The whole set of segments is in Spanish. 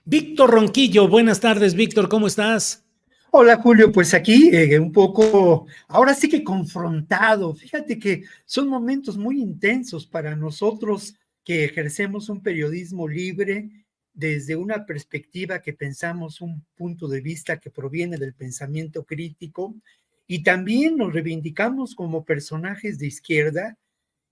Víctor Ronquillo, buenas tardes, Víctor, ¿cómo estás? Hola Julio, pues aquí un poco, ahora sí que confrontado. Fíjate que son momentos muy intensos para nosotros que ejercemos un periodismo libre desde una perspectiva que pensamos un punto de vista que proviene del pensamiento crítico y también nos reivindicamos como personajes de izquierda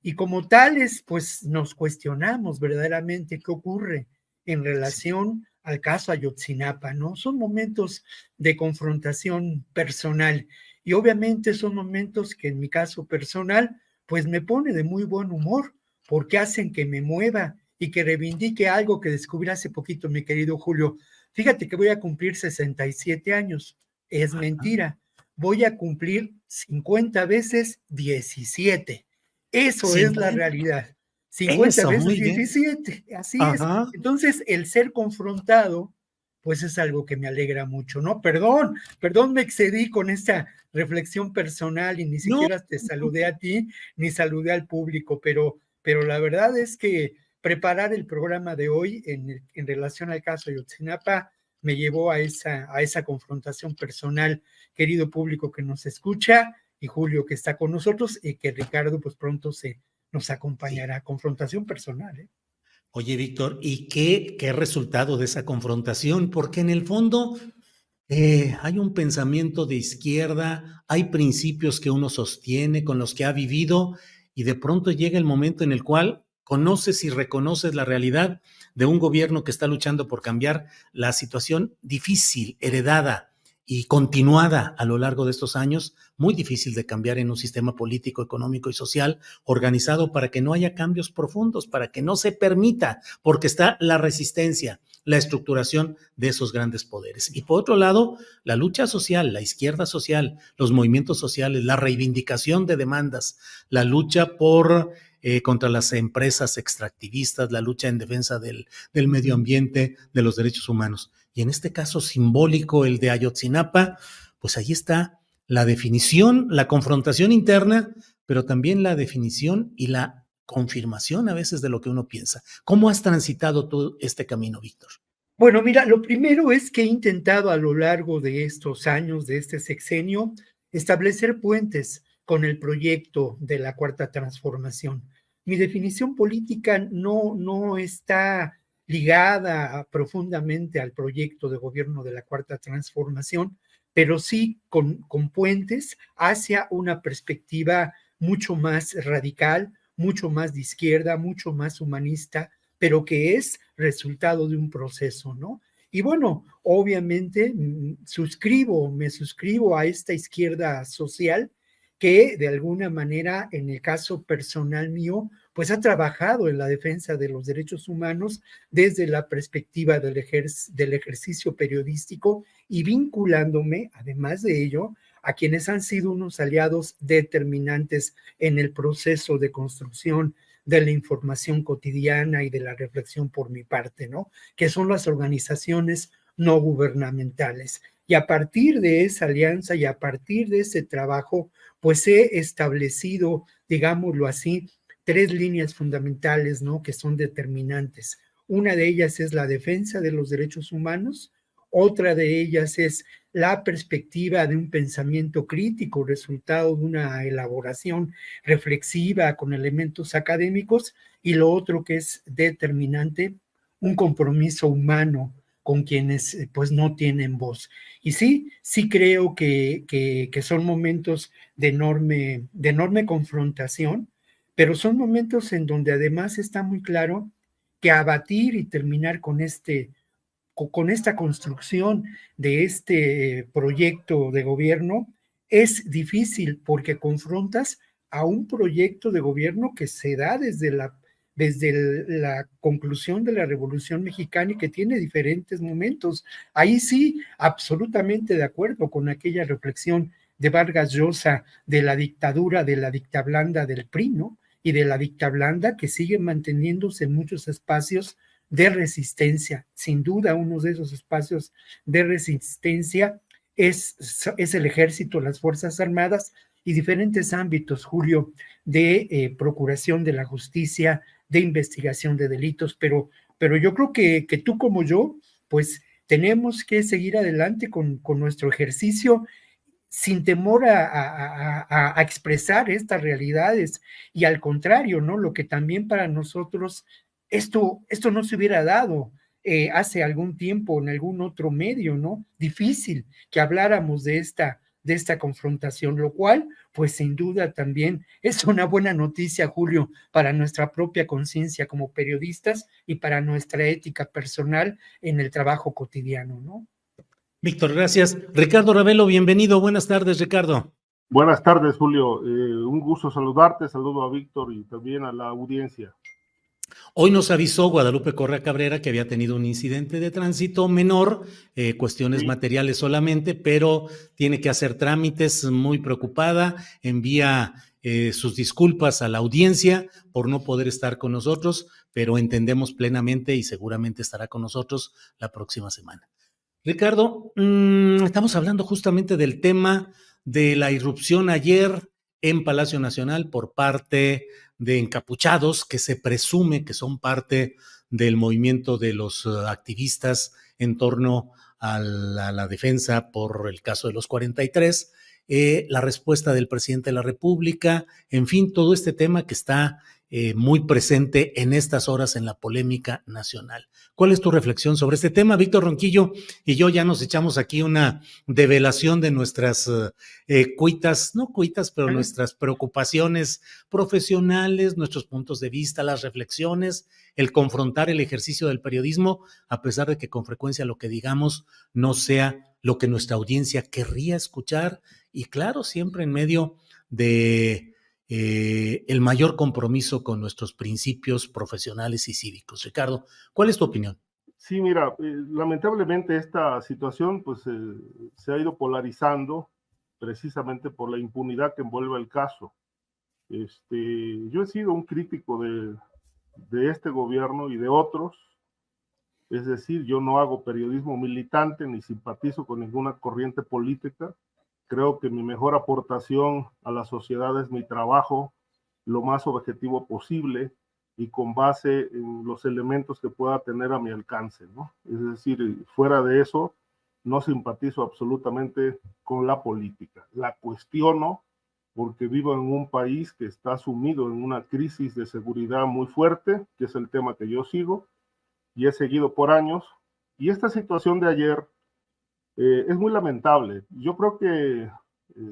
y como tales, pues nos cuestionamos verdaderamente qué ocurre en Sí. relación al caso Ayotzinapa, ¿no? Son momentos de confrontación personal y obviamente son momentos que en mi caso personal, pues me pone de muy buen humor porque hacen que me mueva y que reivindique algo que descubrí hace poquito, mi querido Julio. Fíjate que voy a cumplir 67 años. Es mentira. Voy a cumplir 50 veces 17. Eso es la 50. realidad. 50 Eso, veces muy bien. 17, así es. Ajá. Entonces, el ser confrontado, pues es algo que me alegra mucho, ¿no? Perdón, me excedí con esta reflexión personal y ni No, siquiera te saludé a ti, ni saludé al público, pero la verdad es que preparar el programa de hoy en relación al caso de Ayotzinapa me llevó a esa confrontación personal, querido público que nos escucha, y Julio que está con nosotros y que Ricardo pues pronto nos sí. acompañará. Confrontación personal, ¿eh? Oye, Víctor, ¿y qué resultado de esa confrontación? Porque en el fondo hay un pensamiento de izquierda, hay principios que uno sostiene, con los que ha vivido, y de pronto llega el momento en el cual conoces y reconoces la realidad de un gobierno que está luchando por cambiar la situación difícil, heredada y continuada a lo largo de estos años, muy difícil de cambiar en un sistema político, económico y social organizado para que no haya cambios profundos, para que no se permita, porque está la resistencia, la estructuración de esos grandes poderes. Y por otro lado, la lucha social, la izquierda social, los movimientos sociales, la reivindicación de demandas, la lucha contra las empresas extractivistas, la lucha en defensa del medio ambiente, de los derechos humanos. Y en este caso simbólico, el de Ayotzinapa, pues ahí está la definición, la confrontación interna, pero también la definición y la confirmación a veces de lo que uno piensa. ¿Cómo has transitado tú este camino, Víctor? Bueno, mira, lo primero es que he intentado a lo largo de estos años, de este sexenio, establecer puentes con el proyecto de la Cuarta Transformación. Mi definición política no está ligada profundamente al proyecto de gobierno de la Cuarta Transformación, pero sí con puentes hacia una perspectiva mucho más radical, mucho más de izquierda, mucho más humanista, pero que es resultado de un proceso, ¿no? Y bueno, obviamente me suscribo a esta izquierda social que de alguna manera, en el caso personal mío, pues ha trabajado en la defensa de los derechos humanos desde la perspectiva del ejercicio periodístico y vinculándome, además de ello, a quienes han sido unos aliados determinantes en el proceso de construcción de la información cotidiana y de la reflexión por mi parte, ¿no? Que son las organizaciones no gubernamentales. Y a partir de esa alianza y a partir de ese trabajo, pues he establecido, digámoslo así, tres líneas fundamentales, ¿no? Que son determinantes. Una de ellas es la defensa de los derechos humanos, otra de ellas es la perspectiva de un pensamiento crítico, resultado de una elaboración reflexiva con elementos académicos, y lo otro que es determinante, un compromiso humano con quienes pues no tienen voz. Y sí creo que son momentos de enorme confrontación, pero son momentos en donde además está muy claro que abatir y terminar con esta construcción de este proyecto de gobierno es difícil porque confrontas a un proyecto de gobierno que se da desde la conclusión de la Revolución Mexicana y que tiene diferentes momentos. Ahí sí, absolutamente de acuerdo con aquella reflexión de Vargas Llosa de la dictadura, de la dictablanda del PRI, ¿no? Y de la dictablanda que sigue manteniéndose en muchos espacios de resistencia. Sin duda, uno de esos espacios de resistencia es el ejército, las Fuerzas Armadas y diferentes ámbitos, Julio, de procuración de la justicia, de investigación de delitos, pero yo creo que tú como yo pues tenemos que seguir adelante con nuestro ejercicio sin temor a expresar estas realidades y al contrario, ¿no? Lo que también para nosotros esto no se hubiera dado hace algún tiempo en algún otro medio, ¿no? Difícil que habláramos de esta confrontación, lo cual, pues sin duda también es una buena noticia, Julio, para nuestra propia conciencia como periodistas y para nuestra ética personal en el trabajo cotidiano, ¿no? Víctor, gracias. Ricardo Ravelo, bienvenido. Buenas tardes, Ricardo. Buenas tardes, Julio. Un gusto saludarte, saludo a Víctor y también a la audiencia. Hoy nos avisó Guadalupe Correa Cabrera que había tenido un incidente de tránsito menor, cuestiones materiales solamente, pero tiene que hacer trámites, muy preocupada, envía sus disculpas a la audiencia por no poder estar con nosotros, pero entendemos plenamente y seguramente estará con nosotros la próxima semana. Ricardo, estamos hablando justamente del tema de la irrupción ayer en Palacio Nacional por parte de encapuchados que se presume que son parte del movimiento de los activistas en torno a la defensa por el caso de los 43, la respuesta del presidente de la República, en fin, todo este tema que está muy presente en estas horas en la polémica nacional. ¿Cuál es tu reflexión sobre este tema? Víctor Ronquillo y yo ya nos echamos aquí una develación de nuestras pero nuestras preocupaciones profesionales, nuestros puntos de vista, las reflexiones, el confrontar el ejercicio del periodismo, a pesar de que con frecuencia lo que digamos no sea lo que nuestra audiencia querría escuchar, y claro, siempre en medio de el mayor compromiso con nuestros principios profesionales y cívicos. Ricardo, ¿cuál es tu opinión? Sí, mira, lamentablemente esta situación pues se ha ido polarizando precisamente por la impunidad que envuelve el caso. Yo he sido un crítico de este gobierno y de otros, es decir, yo no hago periodismo militante ni simpatizo con ninguna corriente política. Creo que mi mejor aportación a la sociedad es mi trabajo lo más objetivo posible y con base en los elementos que pueda tener a mi alcance, ¿no? Es decir, fuera de eso, no simpatizo absolutamente con la política. La cuestiono porque vivo en un país que está sumido en una crisis de seguridad muy fuerte, que es el tema que yo sigo y he seguido por años. Y esta situación de ayer es muy lamentable. Yo creo que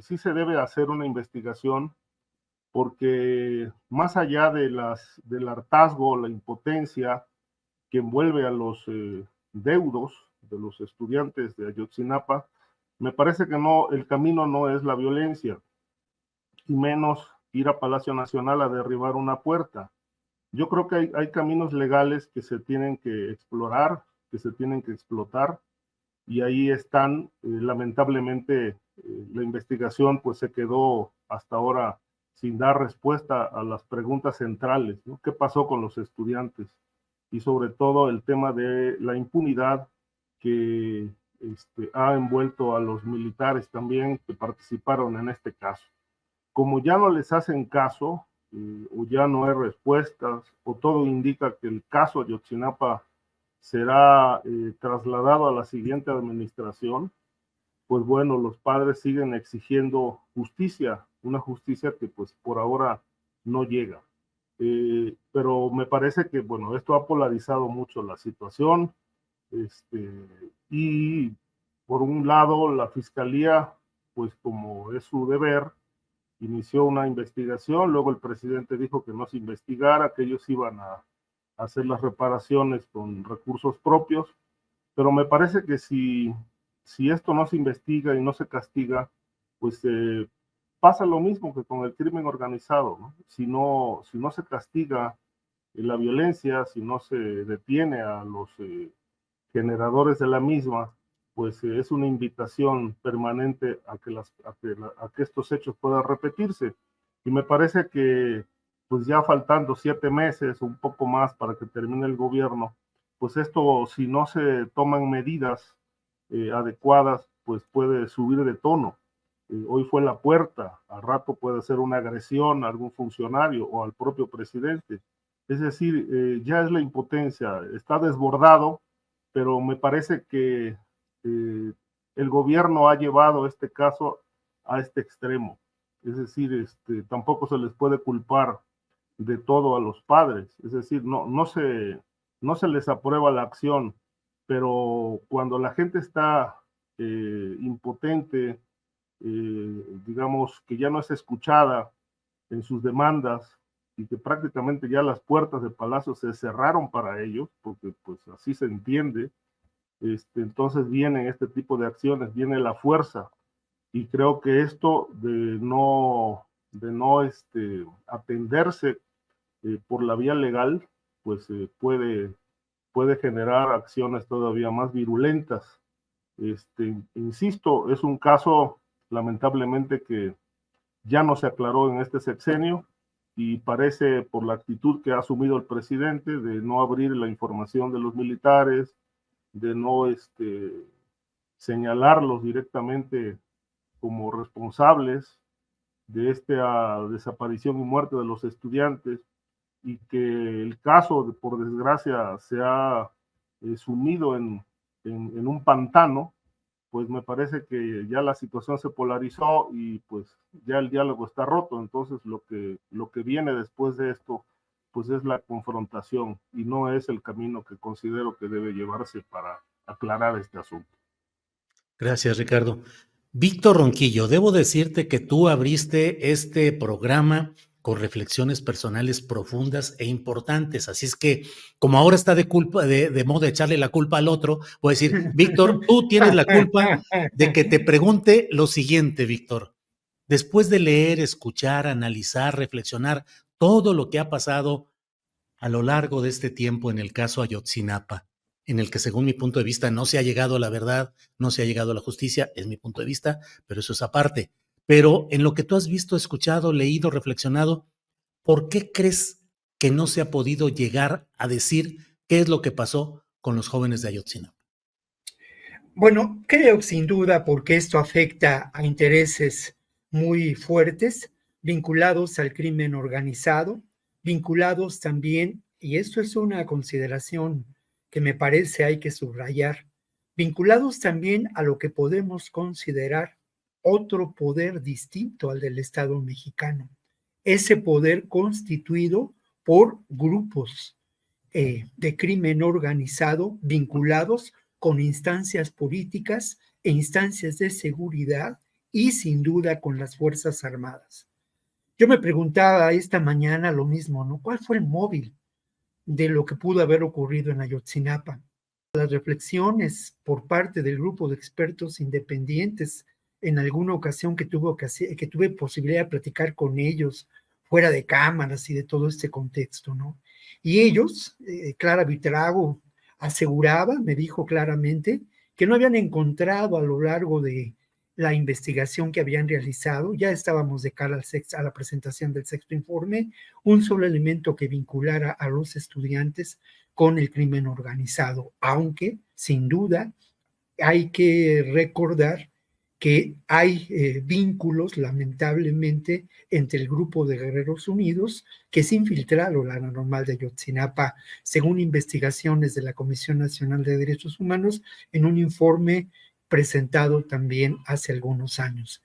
sí se debe hacer una investigación porque más allá del hartazgo, la impotencia que envuelve a los deudos de los estudiantes de Ayotzinapa, me parece que no, el camino no es la violencia, y menos ir a Palacio Nacional a derribar una puerta. Yo creo que hay caminos legales que se tienen que explorar, que se tienen que explotar, y ahí están, lamentablemente, la investigación pues se quedó hasta ahora sin dar respuesta a las preguntas centrales, ¿no? ¿Qué pasó con los estudiantes? Y sobre todo el tema de la impunidad que ha envuelto a los militares también que participaron en este caso. Como ya no les hacen caso, o ya no hay respuestas, o todo indica que el caso Ayotzinapa será trasladado a la siguiente administración, pues bueno, los padres siguen exigiendo justicia, una justicia que pues por ahora no llega. Pero me parece que, bueno, esto ha polarizado mucho la situación, y por un lado la fiscalía, pues como es su deber, inició una investigación, luego el presidente dijo que no se investigara, que ellos iban a hacer las reparaciones con recursos propios, pero me parece que si esto no se investiga y no se castiga, pues pasa lo mismo que con el crimen organizado, ¿no? Si no se castiga la violencia, si no se detiene a los generadores de la misma, pues es una invitación permanente a que estos hechos puedan repetirse. Y me parece que pues ya faltando 7 meses, un poco más para que termine el gobierno, pues esto, si no se toman medidas adecuadas, pues puede subir de tono. Hoy fue la puerta, al rato puede ser una agresión a algún funcionario o al propio presidente. Es decir, ya es la impotencia, está desbordado pero me parece que el gobierno ha llevado este caso a este extremo. Es decir, tampoco se les puede culpar de todo a los padres. Es decir, no se les aprueba la acción, pero cuando la gente está impotente, digamos que ya no es escuchada en sus demandas y que prácticamente ya las puertas del palacio se cerraron para ellos, porque pues así se entiende, entonces vienen este tipo de acciones, viene la fuerza, y creo que esto de no atenderse por la vía legal, pues puede generar acciones todavía más virulentas. Insisto, es un caso lamentablemente que ya no se aclaró en este sexenio, y parece, por la actitud que ha asumido el presidente de no abrir la información de los militares, de no señalarlos directamente como responsables de esta desaparición y muerte de los estudiantes, y que el caso, por desgracia, se ha sumido en un pantano, pues me parece que ya la situación se polarizó y pues ya el diálogo está roto. Entonces lo que viene después de esto, pues es la confrontación, y no es el camino que considero que debe llevarse para aclarar este asunto. Gracias, Ricardo. Víctor Ronquillo, debo decirte que tú abriste este programa con reflexiones personales profundas e importantes. Así es que, como ahora está de moda echarle la culpa al otro, voy a decir, Víctor, tú tienes la culpa de que te pregunte lo siguiente, Víctor. Después de leer, escuchar, analizar, reflexionar todo lo que ha pasado a lo largo de este tiempo en el caso Ayotzinapa, en el que, según mi punto de vista, no se ha llegado a la verdad, no se ha llegado a la justicia, es mi punto de vista, pero eso es aparte. Pero en lo que tú has visto, escuchado, leído, reflexionado, ¿por qué crees que no se ha podido llegar a decir qué es lo que pasó con los jóvenes de Ayotzinapa? Bueno, creo sin duda porque esto afecta a intereses muy fuertes, vinculados al crimen organizado, vinculados también, y esto es una consideración que me parece hay que subrayar, vinculados también a lo que podemos considerar otro poder distinto al del Estado mexicano, ese poder constituido por grupos de crimen organizado vinculados con instancias políticas e instancias de seguridad y sin duda con las Fuerzas Armadas. Yo me preguntaba esta mañana lo mismo, ¿no? ¿Cuál fue el móvil de lo que pudo haber ocurrido en Ayotzinapa? Las reflexiones por parte del grupo de expertos independientes, en alguna ocasión que tuve posibilidad de platicar con ellos fuera de cámaras y de todo este contexto, ¿no? Y ellos, Clara Buitrago aseguraba, me dijo claramente, que no habían encontrado a lo largo de la investigación que habían realizado, ya estábamos de cara a la presentación del sexto informe, un solo elemento que vinculara a los estudiantes con el crimen organizado, aunque sin duda hay que recordar que hay vínculos, lamentablemente, entre el grupo de Guerreros Unidos, que se infiltraron a la normal de Ayotzinapa, según investigaciones de la Comisión Nacional de Derechos Humanos, en un informe presentado también hace algunos años.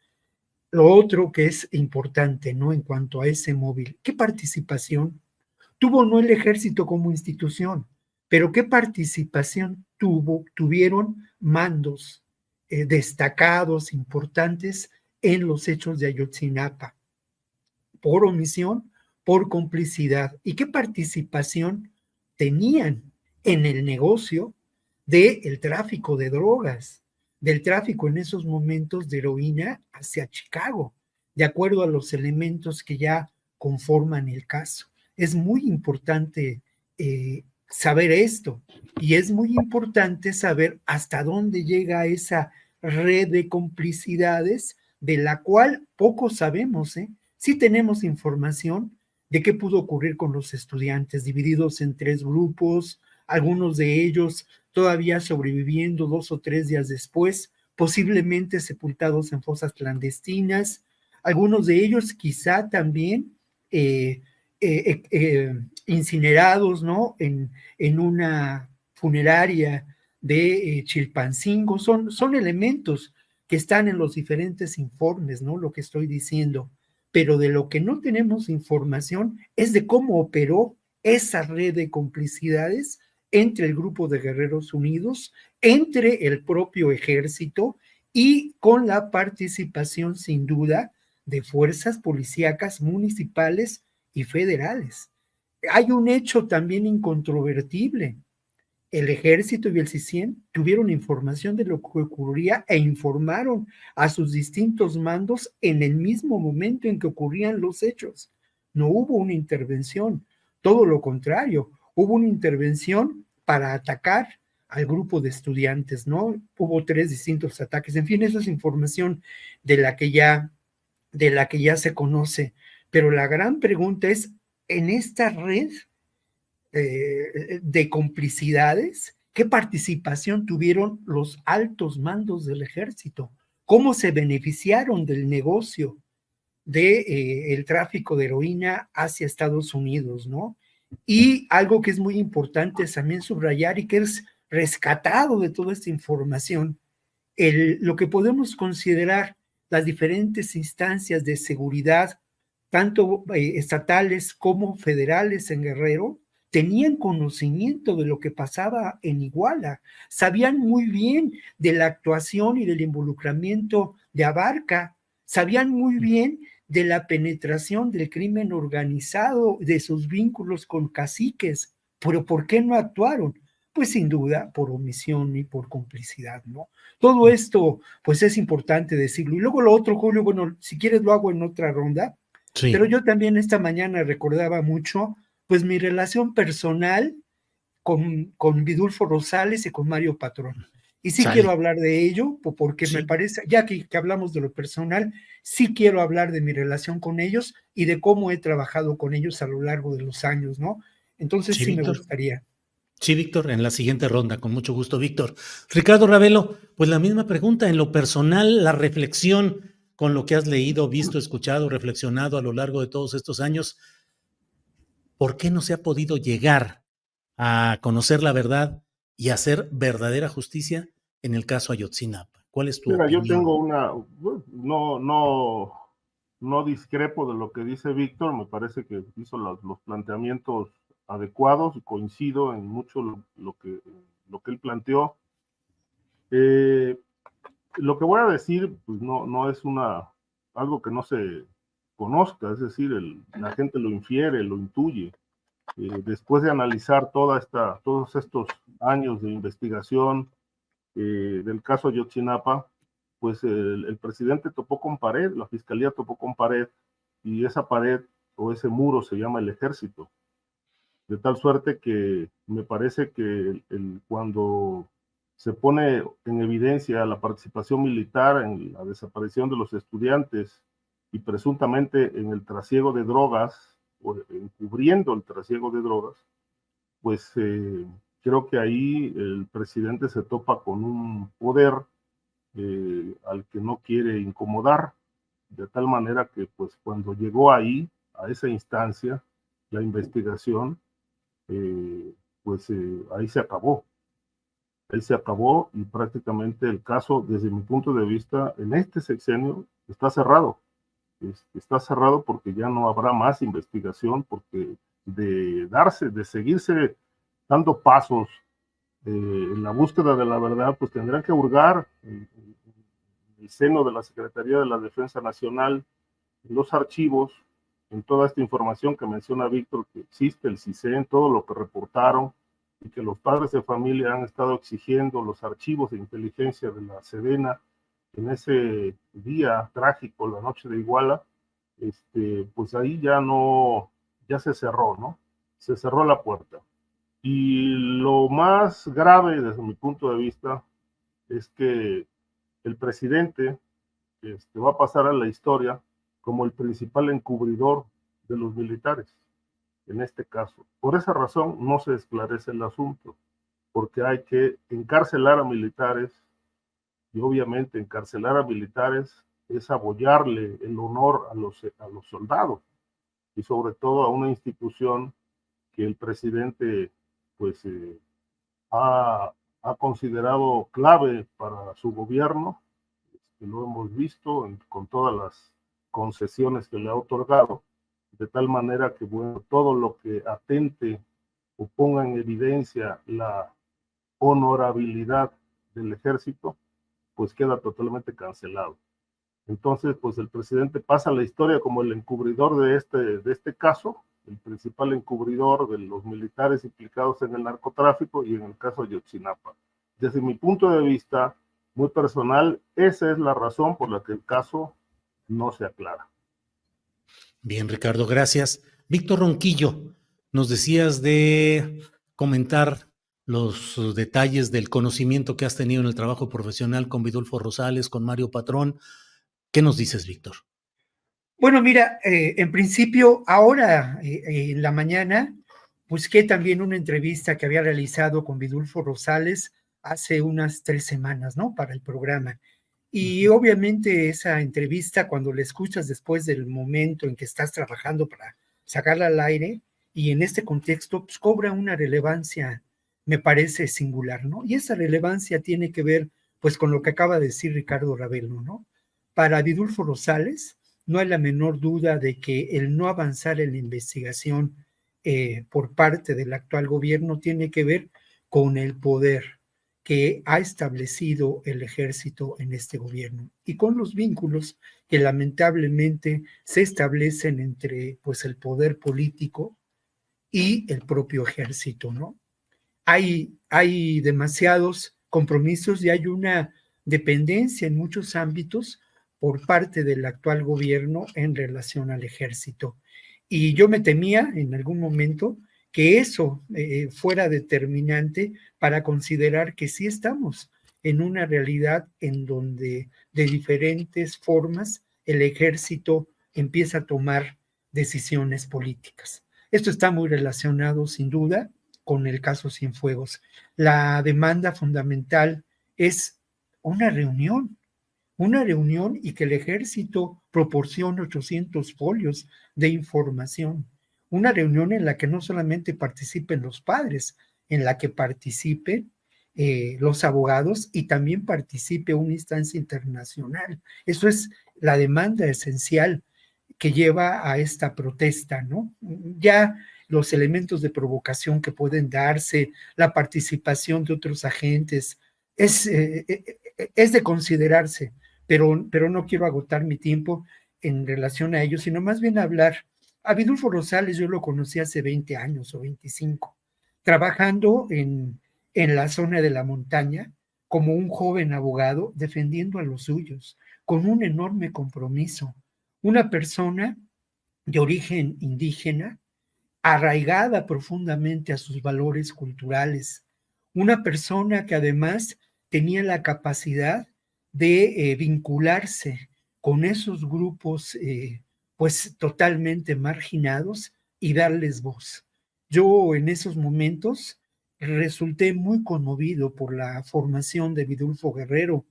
Lo otro que es importante, ¿no? En cuanto a ese móvil, ¿qué participación tuvo no el ejército como institución, pero qué participación tuvieron mandos destacados, importantes en los hechos de Ayotzinapa, por omisión, por complicidad, y qué participación tenían en el negocio del tráfico de drogas, del tráfico en esos momentos de heroína hacia Chicago, de acuerdo a los elementos que ya conforman el caso. Es muy importante saber esto, y es muy importante saber hasta dónde llega esa red de complicidades de la cual poco sabemos. Sí tenemos información de qué pudo ocurrir con los estudiantes divididos en 3 grupos, algunos de ellos todavía sobreviviendo 2 o 3 días después, posiblemente sepultados en fosas clandestinas, algunos de ellos quizá también incinerados, ¿no? En una funeraria de Chilpancingo, son elementos que están en los diferentes informes, ¿no? Lo que estoy diciendo, pero de lo que no tenemos información es de cómo operó esa red de complicidades entre el Grupo de Guerreros Unidos, entre el propio ejército y con la participación sin duda de fuerzas policíacas municipales y federales. Hay un hecho también incontrovertible. El ejército y el CICIEN tuvieron información de lo que ocurría e informaron a sus distintos mandos en el mismo momento en que ocurrían los hechos. No hubo una intervención, todo lo contrario, hubo una intervención para atacar al grupo de estudiantes, ¿no? Hubo 3 distintos ataques. En fin, esa es información de la que ya se conoce. Pero la gran pregunta es, en esta red de complicidades, ¿qué participación tuvieron los altos mandos del ejército? ¿Cómo se beneficiaron del negocio del tráfico de heroína hacia Estados Unidos, ¿no? Y algo que es muy importante también subrayar y que es rescatado de toda esta información, lo que podemos considerar las diferentes instancias de seguridad, tanto estatales como federales en Guerrero, tenían conocimiento de lo que pasaba en Iguala, sabían muy bien de la actuación y del involucramiento de Abarca, sabían muy bien de la penetración del crimen organizado, de sus vínculos con caciques, pero ¿por qué no actuaron? Pues sin duda por omisión y por complicidad, ¿no? Todo esto, pues es importante decirlo. Y luego lo otro, Julio, bueno, si quieres lo hago en otra ronda, Sí. pero yo también esta mañana recordaba mucho, pues mi relación personal con Vidulfo Rosales y con Mario Patrón. Y sí Sale. quiero hablar de ello, porque Sí. me parece, ya que hablamos de lo personal, sí quiero hablar de mi relación con ellos y de cómo he trabajado con ellos a lo largo de los años, ¿no? Entonces Sí, sí me Víctor. gustaría. Sí, Víctor, en la siguiente ronda, con mucho gusto, Víctor. Ricardo Ravelo, pues la misma pregunta, en lo personal, la reflexión con lo que has leído, visto, escuchado, reflexionado a lo largo de todos estos años, ¿por qué no se ha podido llegar a conocer la verdad y hacer verdadera justicia en el caso Ayotzinapa? ¿Cuál es tu Mira, yo opinión? tengo no discrepo de lo que dice Víctor, me parece que hizo los planteamientos adecuados y coincido en mucho lo que él planteó. Lo que voy a decir, pues no es algo que no se conozca, es decir, la gente lo infiere, lo intuye. Después de analizar todos estos años de investigación del caso Ayotzinapa, pues el presidente topó con pared, la fiscalía topó con pared, y esa pared o ese muro se llama el ejército. De tal suerte que me parece que cuando se pone en evidencia la participación militar en la desaparición de los estudiantes y presuntamente en el trasiego de drogas, o encubriendo el trasiego de drogas, pues creo que ahí el presidente se topa con un poder al que no quiere incomodar, de tal manera que pues cuando llegó ahí, a esa instancia, la investigación, pues ahí se acabó. Ahí se acabó y prácticamente el caso, desde mi punto de vista, en este sexenio está cerrado. Está cerrado porque ya no habrá más investigación, porque de seguirse dando pasos en la búsqueda de la verdad, pues tendrán que hurgar en el seno de la Secretaría de la Defensa Nacional, en los archivos, en toda esta información que menciona Víctor, que existe el CISEN, todo lo que reportaron y que los padres de familia han estado exigiendo, los archivos de inteligencia de la Sedena en ese día trágico, la noche de Iguala, pues ahí ya se cerró, ¿no? Se cerró la puerta. Y lo más grave desde mi punto de vista es que el presidente va a pasar a la historia como el principal encubridor de los militares, en este caso. Por esa razón no se esclarece el asunto, porque hay que encarcelar a militares, y obviamente encarcelar a militares es abollarle el honor a los soldados, y sobre todo a una institución que el presidente pues ha ha considerado clave para su gobierno, que lo hemos visto con todas las concesiones que le ha otorgado, de tal manera que, bueno, todo lo que atente o ponga en evidencia la honorabilidad del ejército, pues queda totalmente cancelado. Entonces, pues el presidente pasa a la historia como el encubridor de este caso, el principal encubridor de los militares implicados en el narcotráfico y en el caso de Ayotzinapa. Desde mi punto de vista muy personal, esa es la razón por la que el caso no se aclara. Bien, Ricardo, gracias. Víctor Ronquillo, nos decías de comentar los detalles del conocimiento que has tenido en el trabajo profesional con Vidulfo Rosales, con Mario Patrón. ¿Qué nos dices, Víctor? Bueno, mira, en principio, ahora en la mañana, busqué también una entrevista que había realizado con Vidulfo Rosales hace unas 3 semanas, ¿no? Para el programa. Y obviamente esa entrevista, cuando la escuchas después del momento en que estás trabajando para sacarla al aire, y en este contexto, pues cobra una relevancia, me parece singular, ¿no? Y esa relevancia tiene que ver, pues, con lo que acaba de decir Ricardo Ravelo, ¿no? Para Vidulfo Rosales, no hay la menor duda de que el no avanzar en la investigación por parte del actual gobierno tiene que ver con el poder que ha establecido el ejército en este gobierno y con los vínculos que lamentablemente se establecen entre, pues, el poder político y el propio ejército, ¿no? Hay demasiados compromisos y hay una dependencia en muchos ámbitos por parte del actual gobierno en relación al ejército. Y yo me temía en algún momento que eso fuera determinante para considerar que sí estamos en una realidad en donde de diferentes formas el ejército empieza a tomar decisiones políticas. Esto está muy relacionado, sin duda, con el caso Cienfuegos. La demanda fundamental es una reunión y que el ejército proporcione 800 folios de información. Una reunión en la que no solamente participen los padres, en la que participen los abogados y también participe una instancia internacional. Eso es la demanda esencial que lleva a esta protesta, ¿no? Ya los elementos de provocación que pueden darse, la participación de otros agentes, es de considerarse, pero no quiero agotar mi tiempo en relación a ello, sino más bien hablar. A Vidulfo Rosales yo lo conocí hace 20 años o 25, trabajando en la zona de la montaña como un joven abogado defendiendo a los suyos, con un enorme compromiso. Una persona de origen indígena, arraigada profundamente a sus valores culturales, una persona que además tenía la capacidad de vincularse con esos grupos pues totalmente marginados y darles voz. Yo en esos momentos resulté muy conmovido por la formación de Vidulfo Guerrero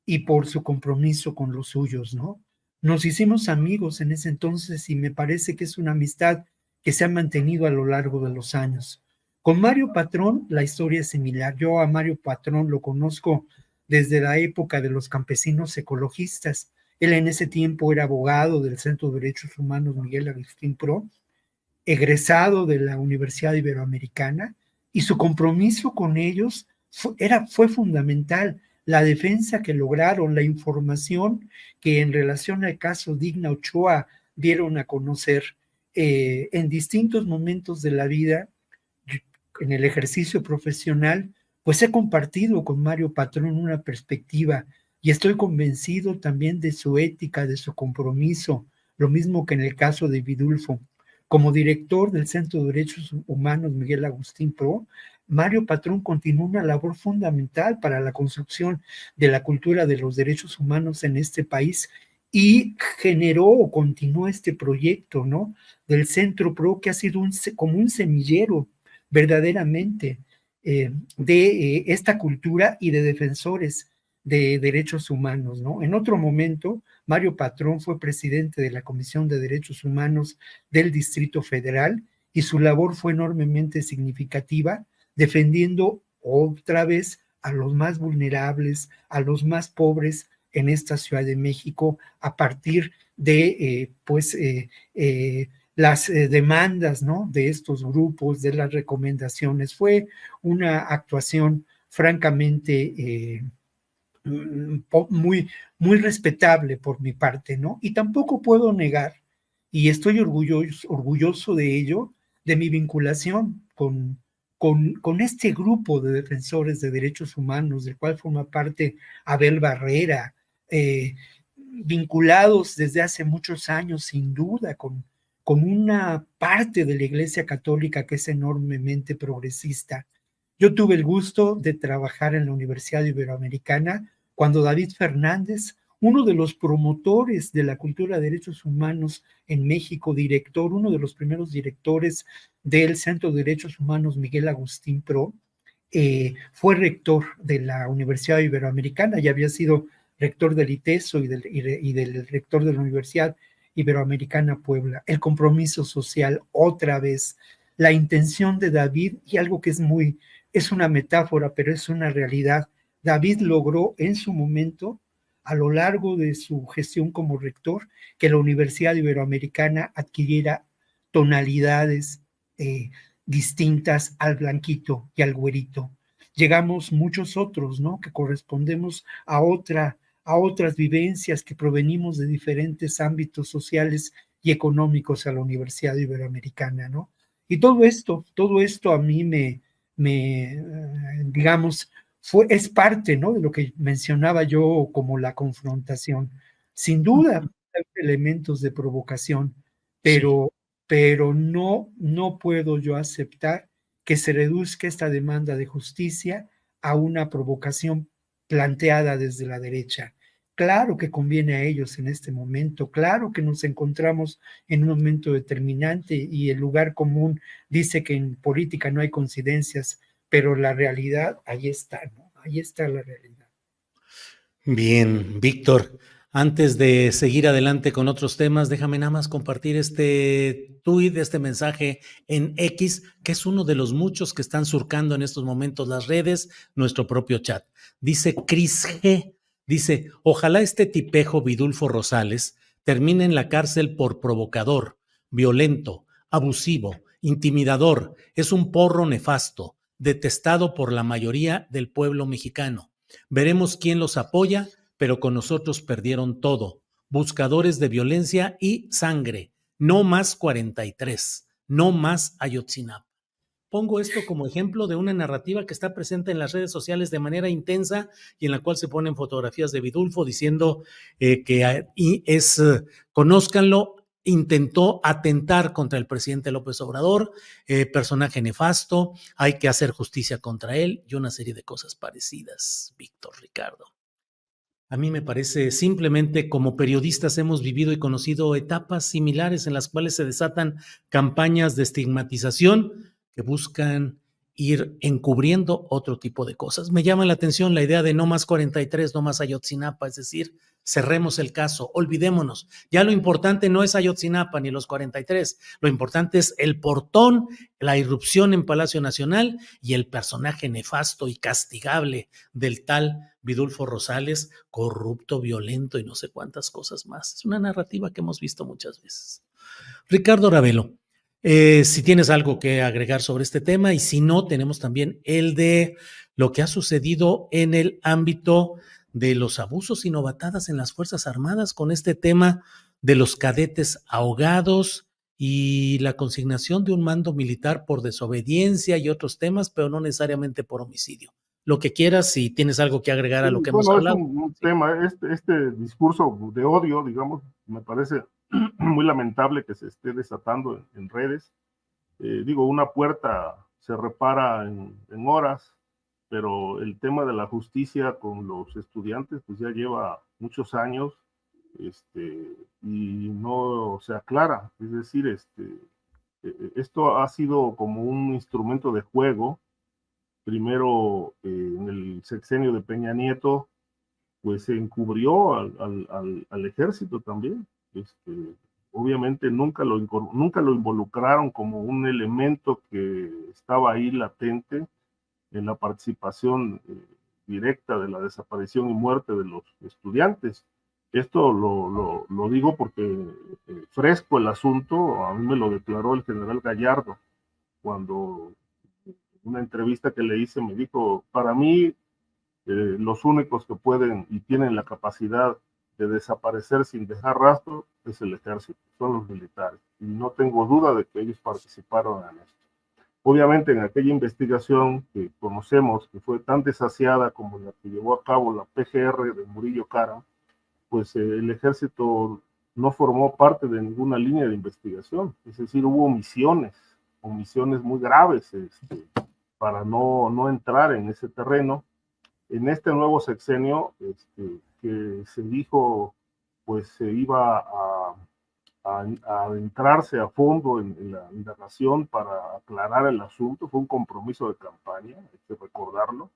y por su compromiso con los suyos, ¿no? Nos hicimos amigos en ese entonces y me parece que es una amistad que se ha mantenido a lo largo de los años. Con Mario Patrón la historia es similar. Yo a Mario Patrón lo conozco desde la época de los campesinos ecologistas. Él en ese tiempo era abogado del Centro de Derechos Humanos Miguel Agustín Pro, egresado de la Universidad Iberoamericana, y su compromiso con ellos fue fundamental. La defensa que lograron, la información que en relación al caso Digna Ochoa dieron a conocer en distintos momentos de la vida, en el ejercicio profesional, pues he compartido con Mario Patrón una perspectiva y estoy convencido también de su ética, de su compromiso, lo mismo que en el caso de Vidulfo. Como director del Centro de Derechos Humanos Miguel Agustín Pro, Mario Patrón continúa una labor fundamental para la construcción de la cultura de los derechos humanos en este país y generó o continuó este proyecto, ¿no? Del Centro Pro, que ha sido como un semillero verdaderamente de esta cultura y de defensores de derechos humanos, ¿no? En otro momento, Mario Patrón fue presidente de la Comisión de Derechos Humanos del Distrito Federal y su labor fue enormemente significativa, defendiendo otra vez a los más vulnerables, a los más pobres en esta Ciudad de México a partir de las demandas, ¿no?, de estos grupos, de las recomendaciones. Fue una actuación francamente muy, muy respetable por mi parte, ¿no? Y tampoco puedo negar, y estoy orgulloso de ello, de mi vinculación con este grupo de defensores de derechos humanos, del cual forma parte Abel Barrera, vinculados desde hace muchos años, sin duda, con una parte de la Iglesia Católica que es enormemente progresista. Yo tuve el gusto de trabajar en la Universidad Iberoamericana cuando David Fernández, uno de los promotores de la cultura de derechos humanos en México, director, uno de los primeros directores del Centro de Derechos Humanos, Miguel Agustín Pro, fue rector de la Universidad Iberoamericana, ya había sido rector del ITESO y del rector de la Universidad Iberoamericana Puebla. El compromiso social, otra vez, la intención de David, y algo que es una metáfora, pero es una realidad. David logró en su momento, a lo largo de su gestión como rector, que la Universidad Iberoamericana adquiriera tonalidades distintas al blanquito y al güerito. Llegamos muchos otros, ¿no?, que correspondemos a otras vivencias, que provenimos de diferentes ámbitos sociales y económicos a la Universidad Iberoamericana, ¿no? Y todo esto a mí digamos, es parte, ¿no?, de lo que mencionaba yo como la confrontación. Sin duda, hay elementos de provocación, pero, Sí. pero no puedo yo aceptar que se reduzca esta demanda de justicia a una provocación planteada desde la derecha. Claro que conviene a ellos en este momento, claro que nos encontramos en un momento determinante y el lugar común dice que en política no hay coincidencias, pero la realidad ahí está, ¿no? Ahí está la realidad. Bien, Víctor, antes de seguir adelante con otros temas, déjame nada más compartir este tuit, este mensaje en X, que es uno de los muchos que están surcando en estos momentos las redes, nuestro propio chat. Dice Cris G, dice, ojalá este tipejo Vidulfo Rosales termine en la cárcel por provocador, violento, abusivo, intimidador, es un porro nefasto, detestado por la mayoría del pueblo mexicano. Veremos quién los apoya, pero con nosotros perdieron todo. Buscadores de violencia y sangre. No más 43. No más Ayotzinapa. Pongo esto como ejemplo de una narrativa que está presente en las redes sociales de manera intensa y en la cual se ponen fotografías de Vidulfo diciendo conózcanlo, intentó atentar contra el presidente López Obrador, personaje nefasto, hay que hacer justicia contra él y una serie de cosas parecidas, Víctor, Ricardo. A mí me parece, simplemente como periodistas hemos vivido y conocido etapas similares en las cuales se desatan campañas de estigmatización que buscan ir encubriendo otro tipo de cosas. Me llama la atención la idea de no más 43, no más Ayotzinapa, es decir, cerremos el caso, olvidémonos. Ya lo importante no es Ayotzinapa ni los 43, lo importante es el portón, la irrupción en Palacio Nacional y el personaje nefasto y castigable del tal Vidulfo Rosales, corrupto, violento y no sé cuántas cosas más. Es una narrativa que hemos visto muchas veces. Ricardo Ravelo, si tienes algo que agregar sobre este tema y si no, tenemos también el de lo que ha sucedido en el ámbito de los abusos y novatadas en las Fuerzas Armadas con este tema de los cadetes ahogados y la consignación de un mando militar por desobediencia y otros temas, pero no necesariamente por homicidio. Lo que quieras, si tienes algo que agregar a lo que hemos Bueno, es hablado. un tema, este discurso de odio, digamos, me parece muy lamentable que se esté desatando en redes. Digo, una puerta se repara en horas, pero el tema de la justicia con los estudiantes pues ya lleva muchos años y no se aclara. Es decir, esto ha sido como un instrumento de juego. Primero, en el sexenio de Peña Nieto, pues se encubrió al ejército también. Obviamente nunca lo involucraron como un elemento que estaba ahí latente en la participación directa de la desaparición y muerte de los estudiantes. Esto lo digo porque fresco el asunto, a mí me lo declaró el general Gallardo cuando en una entrevista que le hice me dijo, para mí los únicos que pueden y tienen la capacidad de desaparecer sin dejar rastro es el ejército, son los militares, y no tengo duda de que ellos participaron en esto. Obviamente en aquella investigación que conocemos, que fue tan desasiada como la que llevó a cabo la PGR de Murillo Karam, pues el ejército no formó parte de ninguna línea de investigación, es decir, hubo omisiones muy graves para no entrar en ese terreno. En este nuevo sexenio, que se dijo, pues se iba a adentrarse a fondo en la indagación para aclarar el asunto, fue un compromiso de campaña, hay que recordarlo.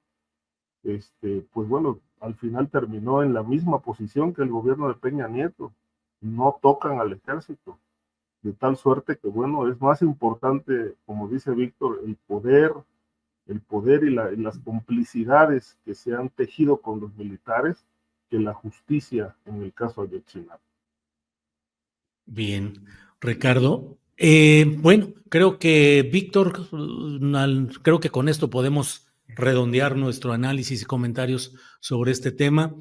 Pues bueno, al final terminó en la misma posición que el gobierno de Peña Nieto, no tocan al ejército, de tal suerte que bueno, es más importante, como dice Víctor, el poder y las complicidades que se han tejido con los militares que la justicia en el caso Ayotzinapa. Bien, Ricardo. Bueno, creo que Víctor, creo que con esto podemos redondear nuestro análisis y comentarios sobre este tema.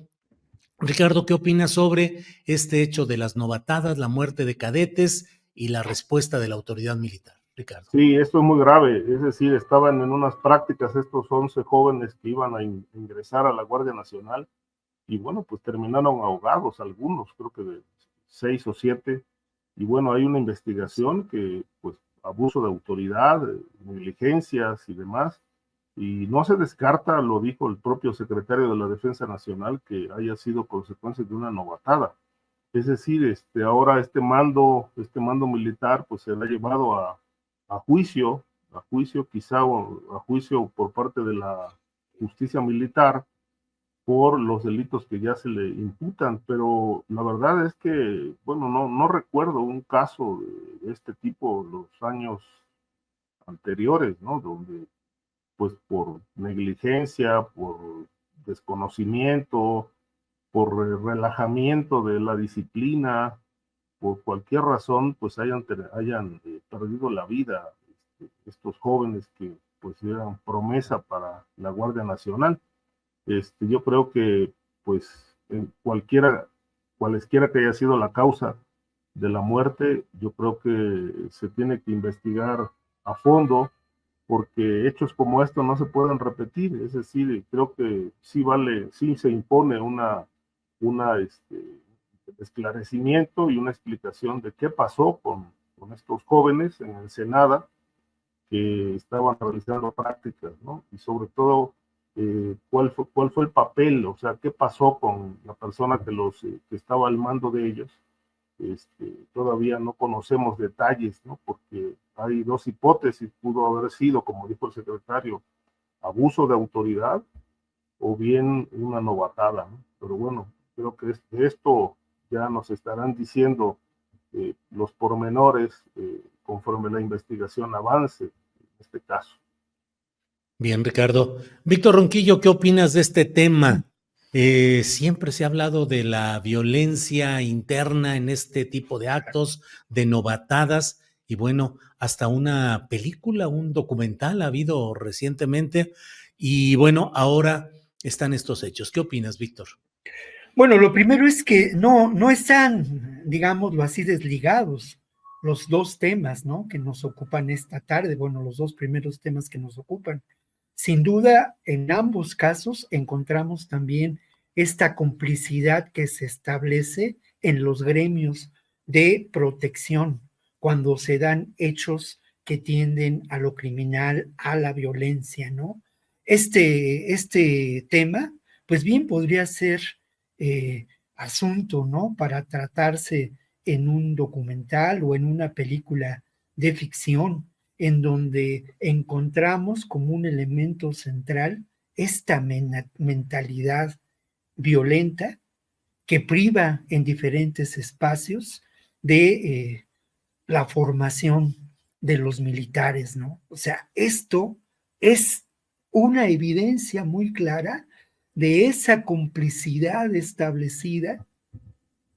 Ricardo, ¿qué opinas sobre este hecho de las novatadas, la muerte de cadetes y la respuesta de la autoridad militar? Ricardo. Sí, esto es muy grave, es decir, estaban en unas prácticas estos 11 jóvenes que iban a ingresar a la Guardia Nacional y bueno, pues terminaron ahogados algunos, creo que de 6 o 7, y bueno, hay una investigación que pues abuso de autoridad, negligencias y demás, y no se descarta, lo dijo el propio secretario de la Defensa Nacional, que haya sido consecuencia de una novatada. Es decir, ahora este mando militar pues será llevado a juicio quizá, o a juicio por parte de la justicia militar por los delitos que ya se le imputan, pero la verdad es que, bueno, no recuerdo un caso de este tipo los años anteriores, ¿no? Donde, pues, por negligencia, por desconocimiento, por relajamiento de la disciplina, por cualquier razón, pues hayan perdido la vida estos jóvenes que, pues, eran promesa para la Guardia Nacional. Yo creo que, pues, cualesquiera que haya sido la causa de la muerte, yo creo que se tiene que investigar a fondo, porque hechos como estos no se pueden repetir. Es decir, creo que sí se impone una esclarecimiento y una explicación de qué pasó con estos jóvenes en Ensenada que estaban realizando prácticas, ¿no? Y sobre todo, cuál fue el papel, o sea, qué pasó con la persona que estaba al mando de ellos. Todavía no conocemos detalles, ¿no? Porque hay dos hipótesis, pudo haber sido, como dijo el secretario, abuso de autoridad o bien una novatada, ¿no? Pero bueno, creo que de esto ya nos estarán diciendo los pormenores conforme la investigación avance en este caso. Bien, Ricardo. Víctor Ronquillo, ¿qué opinas de este tema? Siempre se ha hablado de la violencia interna en este tipo de actos, de novatadas, y bueno, hasta una película, un documental ha habido recientemente, y bueno, ahora están estos hechos. ¿Qué opinas, Víctor? Bueno, lo primero es que no están, digámoslo así, desligados los dos temas, ¿no? Que nos ocupan esta tarde, bueno, los dos primeros temas que nos ocupan. Sin duda, en ambos casos encontramos también esta complicidad que se establece en los gremios de protección cuando se dan hechos que tienden a lo criminal, a la violencia, ¿no? Este tema, pues bien podría ser asunto, ¿no? Para tratarse en un documental o en una película de ficción, en donde encontramos como un elemento central esta mentalidad violenta que priva en diferentes espacios de la formación de los militares, ¿no? O sea, esto es una evidencia muy clara de esa complicidad establecida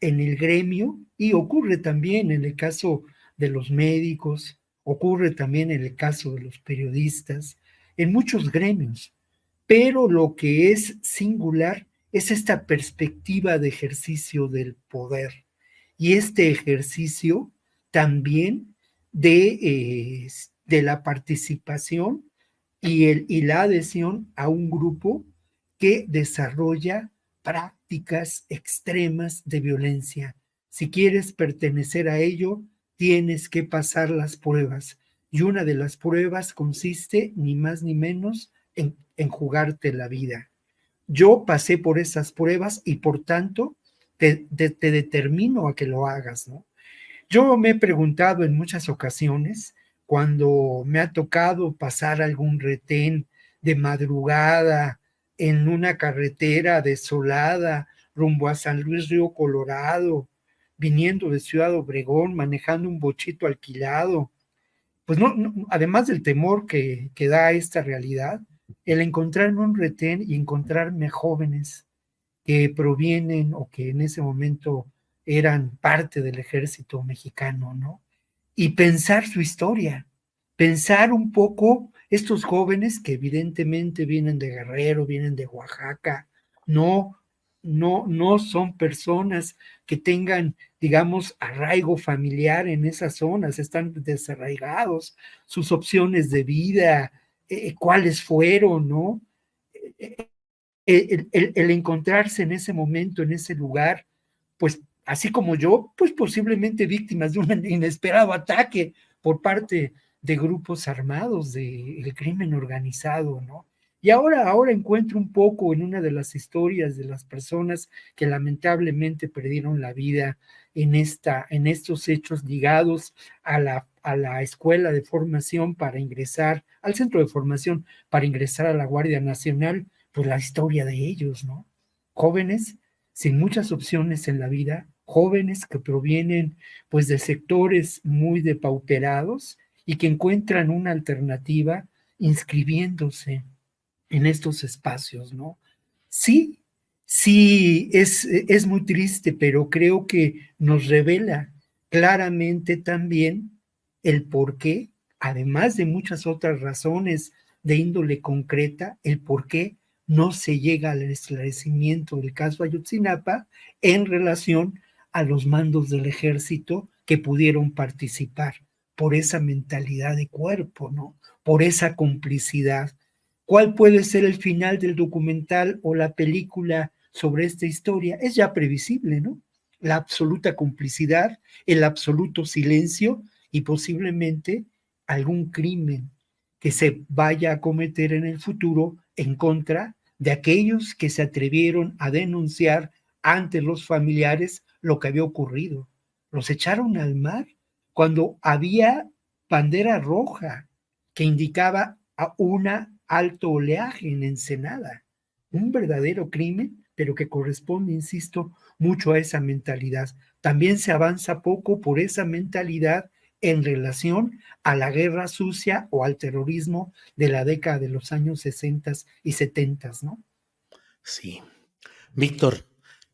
en el gremio, y ocurre también en el caso de los médicos, ocurre también en el caso de los periodistas, en muchos gremios. Pero lo que es singular es esta perspectiva de ejercicio del poder y este ejercicio también de la participación y la adhesión a un grupo que desarrolla prácticas extremas de violencia. Si quieres pertenecer a ello, tienes que pasar las pruebas. Y una de las pruebas consiste ni más ni menos en jugarte la vida. Yo pasé por esas pruebas y por tanto te determino a que lo hagas, ¿no? Yo me he preguntado en muchas ocasiones, cuando me ha tocado pasar algún retén de madrugada en una carretera desolada rumbo a San Luis Río Colorado, viniendo de Ciudad Obregón, manejando un bochito alquilado, pues además del temor que da esta realidad, el encontrarme un retén y encontrarme jóvenes que provienen o que en ese momento eran parte del ejército mexicano, ¿no? Y pensar su historia, pensar un poco estos jóvenes que evidentemente vienen de Guerrero, vienen de Oaxaca, no son personas que tengan, digamos, arraigo familiar en esas zonas, están desarraigados, sus opciones de vida, cuáles fueron, ¿no? El encontrarse en ese momento, en ese lugar, pues así como yo, pues posiblemente víctimas de un inesperado ataque por parte de grupos armados, del crimen organizado, ¿no? Y ahora encuentro un poco en una de las historias de las personas que lamentablemente perdieron la vida en estos hechos ligados a la escuela de formación para ingresar, al centro de formación para ingresar a la Guardia Nacional, pues la historia de ellos, ¿no? Jóvenes sin muchas opciones en la vida, jóvenes que provienen pues de sectores muy depauperados y que encuentran una alternativa inscribiéndose en estos espacios, ¿no? Sí, sí, es muy triste, pero creo que nos revela claramente también el por qué, además de muchas otras razones de índole concreta, el por qué no se llega al esclarecimiento del caso Ayotzinapa en relación a los mandos del ejército que pudieron participar por esa mentalidad de cuerpo, ¿no? Por esa complicidad. ¿Cuál puede ser el final del documental o la película sobre esta historia? Es ya previsible, ¿no? La absoluta complicidad, el absoluto silencio y posiblemente algún crimen que se vaya a cometer en el futuro en contra de aquellos que se atrevieron a denunciar ante los familiares lo que había ocurrido. Los echaron al mar cuando había bandera roja que indicaba a una alto oleaje en Ensenada. Un verdadero crimen, pero que corresponde, insisto, mucho a esa mentalidad. También se avanza poco por esa mentalidad en relación a la guerra sucia o al terrorismo de la década de los años 60 y 70, ¿no? Sí. Víctor,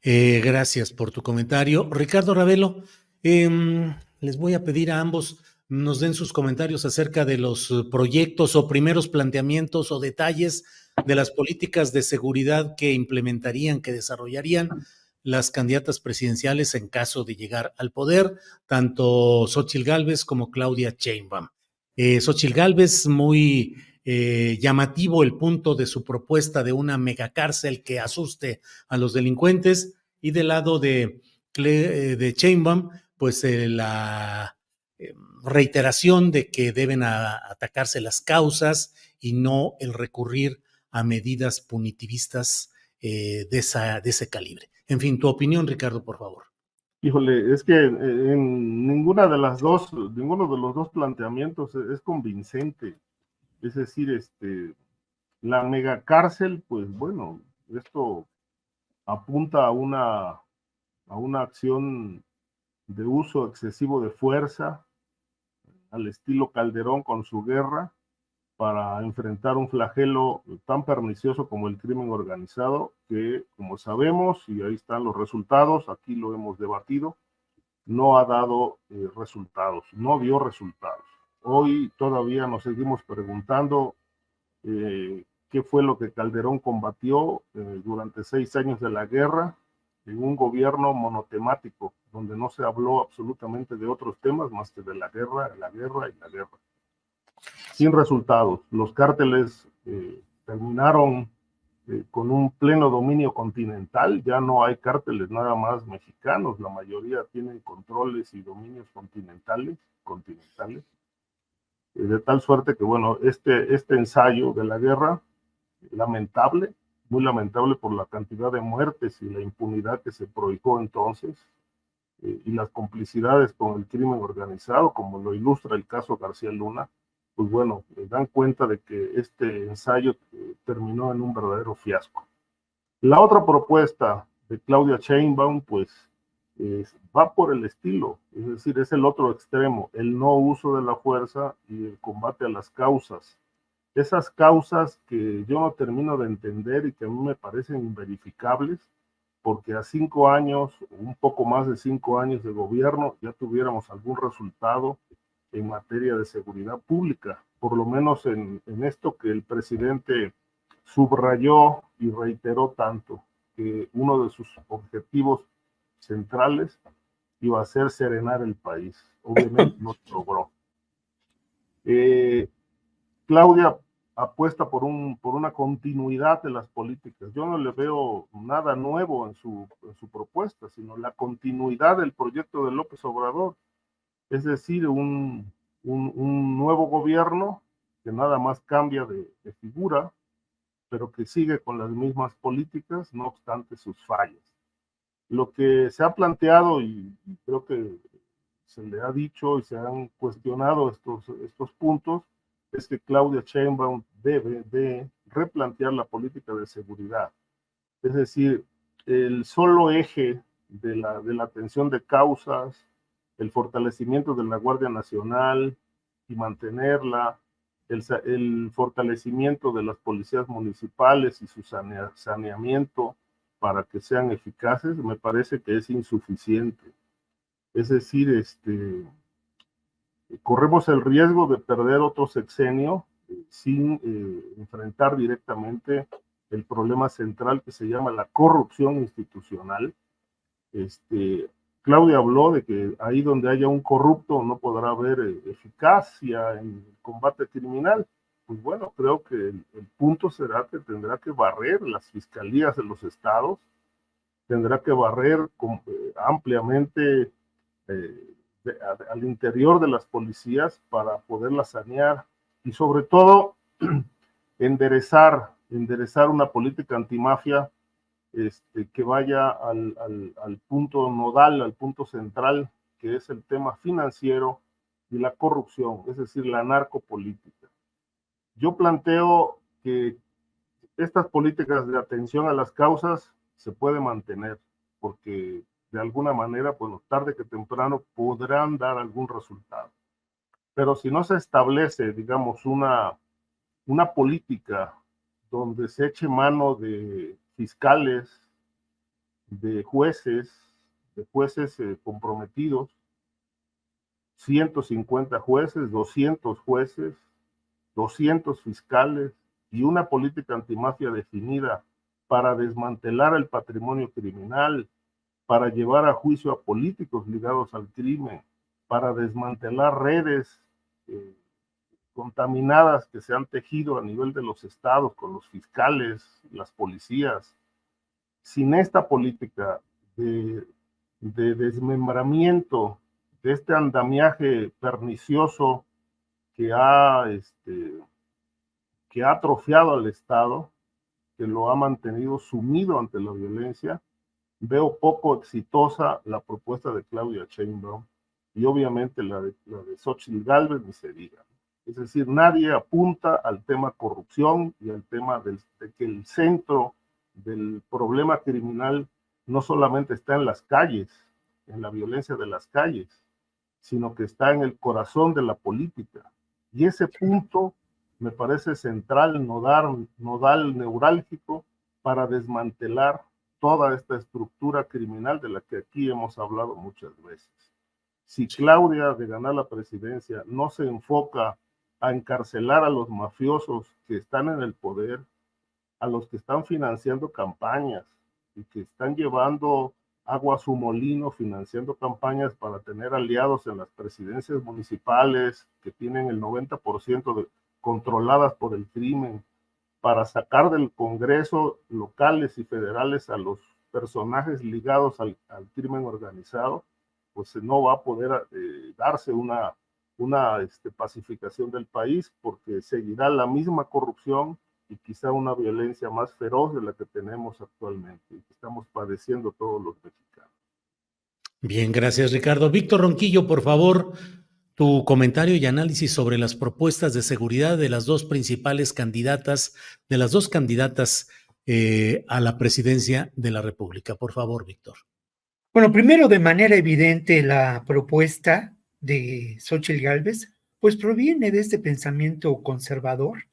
gracias por tu comentario. Ricardo Ravelo, les voy a pedir a ambos nos den sus comentarios acerca de los proyectos o primeros planteamientos o detalles de las políticas de seguridad que implementarían, que desarrollarían las candidatas presidenciales en caso de llegar al poder, tanto Xóchitl Gálvez como Claudia Sheinbaum. Xóchitl Gálvez, muy llamativo el punto de su propuesta de una megacárcel que asuste a los delincuentes, y del lado de Sheinbaum, pues la reiteración de que deben atacarse las causas y no el recurrir a medidas punitivistas de ese calibre. En fin, tu opinión, Ricardo, por favor. Híjole, es que en ninguno de los dos planteamientos es convincente. Es decir, la megacárcel, pues bueno, esto apunta a una acción de uso excesivo de fuerza, al estilo Calderón con su guerra, para enfrentar un flagelo tan pernicioso como el crimen organizado, que, como sabemos, y ahí están los resultados, aquí lo hemos debatido, no ha dado resultados, no dio resultados. Hoy todavía nos seguimos preguntando qué fue lo que Calderón combatió durante 6 años de la guerra, en un gobierno monotemático, donde no se habló absolutamente de otros temas más que de la guerra, la guerra y la guerra. Sin resultados. Los cárteles terminaron con un pleno dominio continental. Ya no hay cárteles nada más mexicanos, la mayoría tienen controles y dominios continentales, de tal suerte que, bueno, este ensayo de la guerra, lamentable, muy lamentable por la cantidad de muertes y la impunidad que se prohijó entonces, y las complicidades con el crimen organizado, como lo ilustra el caso García Luna, pues bueno, dan cuenta de que este ensayo terminó en un verdadero fiasco. La otra propuesta de Claudia Sheinbaum, pues, va por el estilo, es decir, es el otro extremo, el no uso de la fuerza y el combate a las causas. Esas causas que yo no termino de entender y que a mí me parecen inverificables, porque a 5 años, un poco más de 5 años de gobierno, ya tuviéramos algún resultado en materia de seguridad pública, por lo menos en esto que el presidente subrayó y reiteró tanto, que uno de sus objetivos centrales iba a ser serenar el país. Obviamente no se logró. Claudia apuesta por una continuidad de las políticas. Yo no le veo nada nuevo en su propuesta, sino la continuidad del proyecto de López Obrador. Es decir, un nuevo gobierno que nada más cambia de figura, pero que sigue con las mismas políticas, no obstante sus fallas. Lo que se ha planteado, y creo que se le ha dicho y se han cuestionado estos puntos, es que Claudia Sheinbaum debe de replantear la política de seguridad. Es decir, el solo eje de la atención de causas, el fortalecimiento de la Guardia Nacional y mantenerla, el fortalecimiento de las policías municipales y su saneamiento para que sean eficaces, me parece que es insuficiente. Es decir, corremos el riesgo de perder otro sexenio sin enfrentar directamente el problema central que se llama la corrupción institucional. Claudia habló de que ahí donde haya un corrupto no podrá haber eficacia en el combate criminal. Pues bueno, creo que el punto será que tendrá que barrer las fiscalías de los estados, tendrá que barrer ampliamente al interior de las policías para poderlas sanear y sobre todo enderezar una política antimafia que vaya al punto nodal, al punto central, que es el tema financiero y la corrupción, es decir, la narcopolítica. Yo planteo que estas políticas de atención a las causas se pueden mantener, porque de alguna manera, bueno, tarde que temprano podrán dar algún resultado. Pero si no se establece, digamos, una política donde se eche mano de fiscales, de jueces comprometidos, 150 jueces, 200 jueces, 200 fiscales y una política antimafia definida para desmantelar el patrimonio criminal, para llevar a juicio a políticos ligados al crimen, para desmantelar redes contaminadas que se han tejido a nivel de los estados con los fiscales, las policías. Sin esta política de desmembramiento de este andamiaje pernicioso que ha atrofiado al Estado, que lo ha mantenido sumido ante la violencia, veo poco exitosa la propuesta de Claudia Sheinbaum y obviamente la de Xóchitl Gálvez ni se diga. Es decir, nadie apunta al tema corrupción y al tema de que el centro del problema criminal no solamente está en las calles, en la violencia de las calles, sino que está en el corazón de la política. Y ese punto me parece central, nodal neurálgico para desmantelar toda esta estructura criminal de la que aquí hemos hablado muchas veces. Si Claudia, de ganar la presidencia, no se enfoca a encarcelar a los mafiosos que están en el poder, a los que están financiando campañas y que están llevando agua a su molino, financiando campañas para tener aliados en las presidencias municipales que tienen el 90% controladas por el crimen, para sacar del Congreso locales y federales a los personajes ligados al crimen organizado, pues no va a poder darse una pacificación del país, porque seguirá la misma corrupción y quizá una violencia más feroz de la que tenemos actualmente y que estamos padeciendo todos los mexicanos. Bien, gracias, Ricardo. Víctor Ronquillo, por favor, tu comentario y análisis sobre las propuestas de seguridad de las dos principales candidatas, de las dos candidatas a la presidencia de la República. Por favor, Víctor. Bueno, primero, de manera evidente, la propuesta de Xóchitl Gálvez, pues proviene de este pensamiento conservador.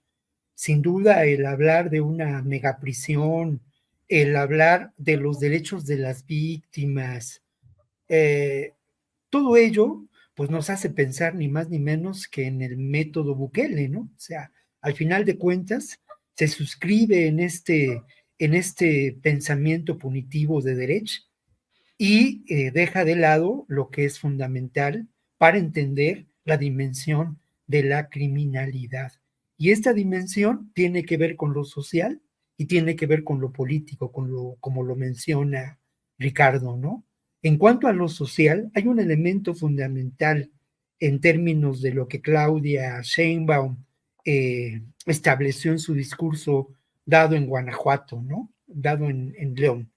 Sin duda, el hablar de una megaprisión, el hablar de los derechos de las víctimas, todo ello pues nos hace pensar ni más ni menos que en el método Bukele, ¿no? O sea, al final de cuentas, se suscribe en este pensamiento punitivo de derecha y deja de lado lo que es fundamental para entender la dimensión de la criminalidad. Y esta dimensión tiene que ver con lo social y tiene que ver con lo político, como lo menciona Ricardo, ¿no? En cuanto a lo social, hay un elemento fundamental en términos de lo que Claudia Sheinbaum estableció en su discurso dado en Guanajuato, ¿no? Dado en León.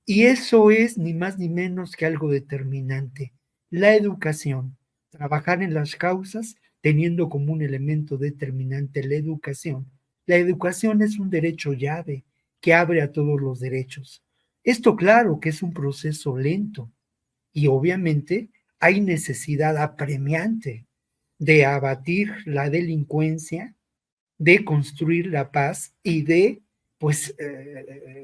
Y eso es ni más ni menos que algo determinante. La educación, trabajar en las causas teniendo como un elemento determinante la educación. La educación es un derecho llave que abre a todos los derechos. Esto claro que es un proceso lento y obviamente hay necesidad apremiante de abatir la delincuencia, de construir la paz y de, pues,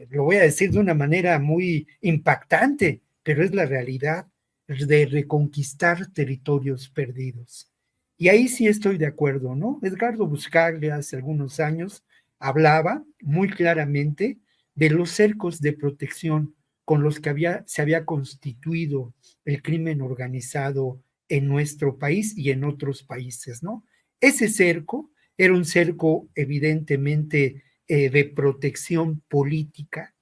lo voy a decir de una manera muy impactante, pero es la realidad, de reconquistar territorios perdidos. Y ahí sí estoy de acuerdo, ¿no? Edgardo Buscaglia hace algunos años hablaba muy claramente de los cercos de protección con los que se había constituido el crimen organizado en nuestro país y en otros países, ¿no? Ese cerco era un cerco evidentemente de protección política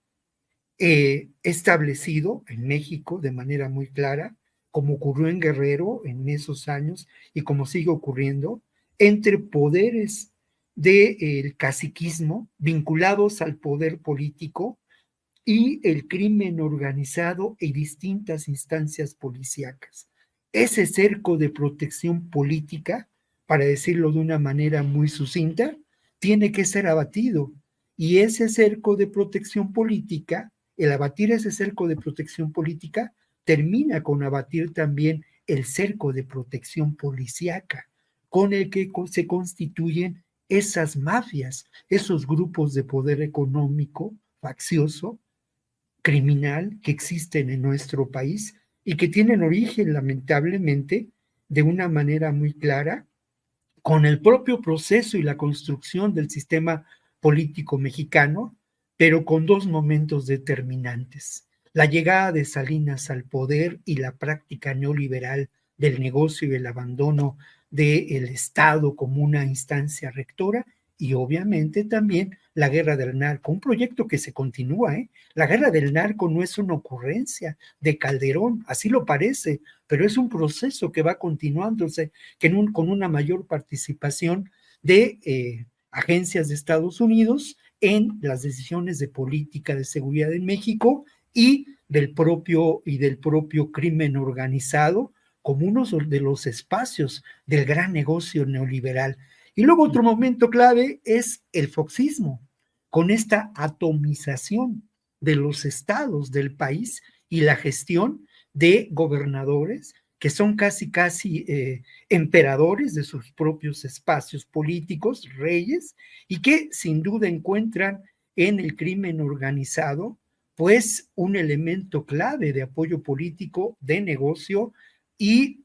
establecido en México de manera muy clara, como ocurrió en Guerrero en esos años y como sigue ocurriendo, entre poderes del caciquismo vinculados al poder político y el crimen organizado y distintas instancias policíacas. Ese cerco de protección política, para decirlo de una manera muy sucinta, tiene que ser abatido. Y ese cerco de protección política, el abatir ese cerco de protección política, termina con abatir también el cerco de protección policíaca, con el que se constituyen esas mafias, esos grupos de poder económico, faccioso, criminal que existen en nuestro país y que tienen origen, lamentablemente, de una manera muy clara, con el propio proceso y la construcción del sistema político mexicano, pero con dos momentos determinantes: la llegada de Salinas al poder y la práctica neoliberal del negocio y el abandono del Estado como una instancia rectora, y obviamente también la guerra del narco, un proyecto que se continúa, ¿eh? La guerra del narco no es una ocurrencia de Calderón, así lo parece, pero es un proceso que va continuándose con una mayor participación de agencias de Estados Unidos en las decisiones de política de seguridad en México y del propio crimen organizado como uno de los espacios del gran negocio neoliberal. Y luego otro momento clave es el foxismo, con esta atomización de los estados del país y la gestión de gobernadores que son casi emperadores de sus propios espacios políticos, reyes, y que sin duda encuentran en el crimen organizado pues un elemento clave de apoyo político, de negocio, y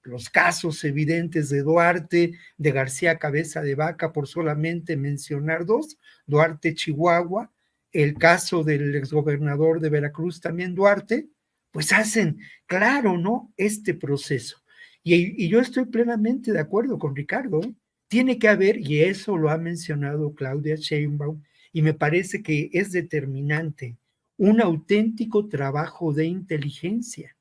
los casos evidentes de Duarte, de García Cabeza de Vaca, por solamente mencionar dos, Duarte Chihuahua, el caso del exgobernador de Veracruz también Duarte, pues hacen claro, ¿no?, este proceso. Y yo estoy plenamente de acuerdo con Ricardo, ¿eh? Tiene que haber, y eso lo ha mencionado Claudia Sheinbaum, y me parece que es determinante, un auténtico trabajo de inteligencia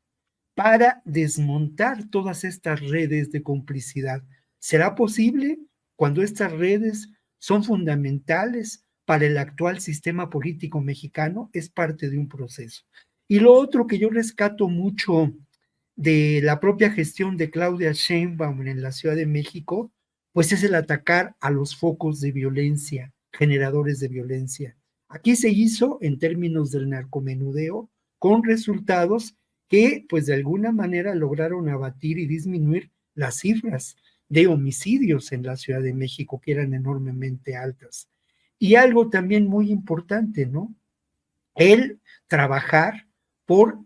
para desmontar todas estas redes de complicidad. ¿Será posible cuando estas redes son fundamentales para el actual sistema político mexicano? Es parte de un proceso. Y lo otro que yo rescato mucho de la propia gestión de Claudia Sheinbaum en la Ciudad de México, pues es el atacar a los focos de violencia, generadores de violencia. Aquí se hizo en términos del narcomenudeo con resultados que pues de alguna manera lograron abatir y disminuir las cifras de homicidios en la Ciudad de México, que eran enormemente altas. Y algo también muy importante, ¿no? El trabajar por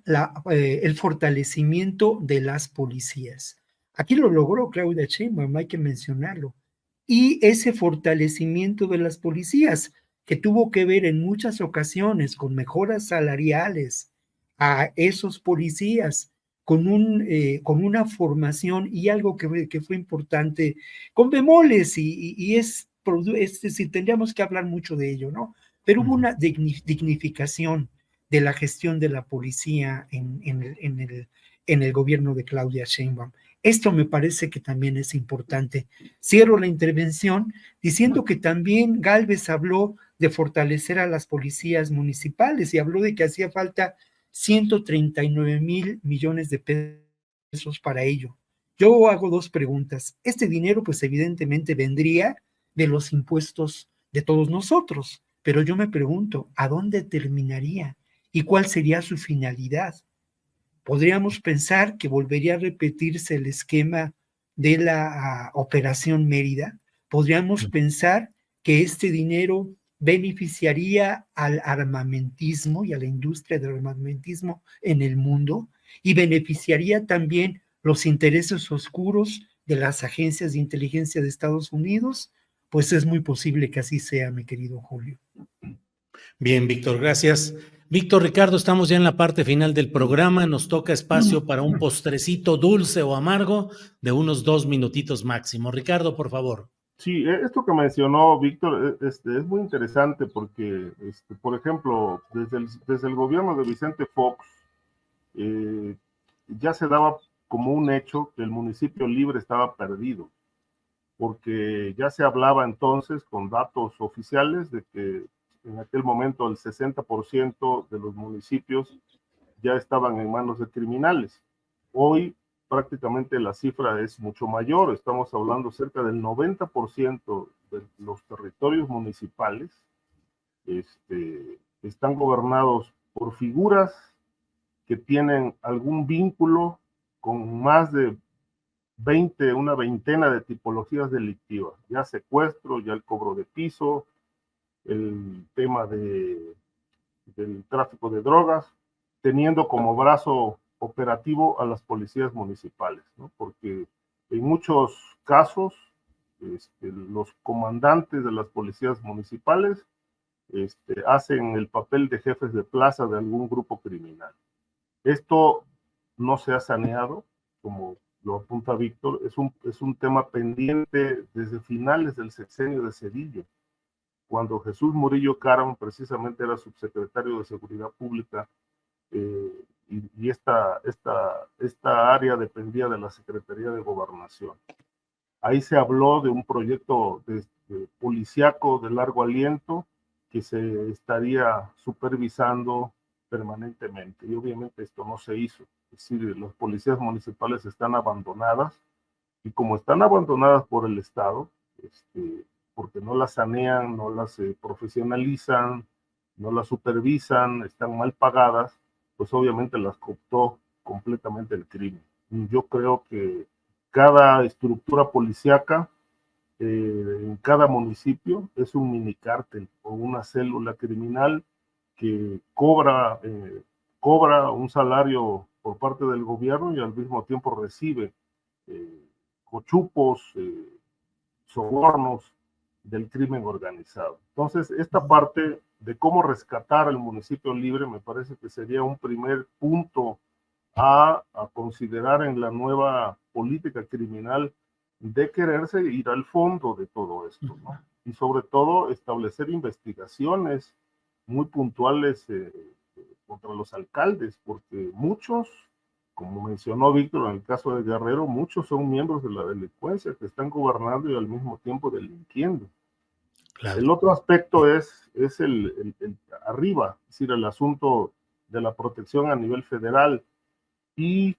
el fortalecimiento de las policías. Aquí lo logró Claudia Sheinbaum, hay que mencionarlo. Y ese fortalecimiento de las policías, que tuvo que ver en muchas ocasiones con mejoras salariales a esos policías, con una formación y algo que fue importante, con bemoles, y es decir, tendríamos que hablar mucho de ello, ¿no? Pero hubo una dignificación de la gestión de la policía en el gobierno de Claudia Sheinbaum. Esto me parece que también es importante. Cierro la intervención diciendo que también Gálvez habló de fortalecer a las policías municipales y habló de que hacía falta 139 millones de pesos para ello. Yo hago dos preguntas. Este dinero, pues evidentemente vendría de los impuestos de todos nosotros, pero yo me pregunto, ¿a dónde terminaría? ¿Y cuál sería su finalidad? Podríamos pensar que volvería a repetirse el esquema de la Operación Mérida. Podríamos pensar que este dinero beneficiaría al armamentismo y a la industria del armamentismo en el mundo, y beneficiaría también los intereses oscuros de las agencias de inteligencia de Estados Unidos. Pues es muy posible que así sea, mi querido Julio. Bien, Víctor, gracias. Víctor, Ricardo, estamos ya en la parte final del programa. Nos toca espacio para un postrecito dulce o amargo de unos 2 minutitos máximo. Ricardo, por favor. Sí, esto que mencionó Víctor es muy interesante porque, por ejemplo, desde el gobierno de Vicente Fox, ya se daba como un hecho que el municipio libre estaba perdido, porque ya se hablaba entonces con datos oficiales de que en aquel momento el 60% de los municipios ya estaban en manos de criminales. Hoy prácticamente la cifra es mucho mayor, estamos hablando cerca del 90% de los territorios municipales están gobernados por figuras que tienen algún vínculo con más de una veintena de tipologías delictivas, ya secuestro, ya el cobro de piso, el tema del tráfico de drogas, teniendo como brazo operativo a las policías municipales, ¿no? Porque en muchos casos los comandantes de las policías municipales hacen el papel de jefes de plaza de algún grupo criminal. Esto no se ha saneado, como lo apunta Víctor, es un tema pendiente desde finales del sexenio de Zedillo, cuando Jesús Murillo Caram precisamente era subsecretario de Seguridad Pública, y esta área dependía de la Secretaría de Gobernación. Ahí se habló de un proyecto de policíaco de largo aliento que se estaría supervisando permanentemente, y obviamente esto no se hizo. Es decir, las policías municipales están abandonadas, y como están abandonadas por el Estado, porque no las sanean, no las profesionalizan, no las supervisan, están mal pagadas, pues obviamente las cooptó completamente el crimen. Yo creo que cada estructura policíaca en cada municipio es un mini cártel o una célula criminal que cobra un salario por parte del gobierno y al mismo tiempo recibe cochupos, sobornos del crimen organizado. Entonces, esta parte de cómo rescatar el municipio libre me parece que sería un primer punto a considerar en la nueva política criminal de quererse ir al fondo de todo esto, ¿no? Y sobre todo establecer investigaciones muy puntuales contra los alcaldes, porque muchos, como mencionó Víctor en el caso de Guerrero, muchos son miembros de la delincuencia que están gobernando y al mismo tiempo delinquiendo. Claro. El otro aspecto es el arriba, es decir, el asunto de la protección a nivel federal y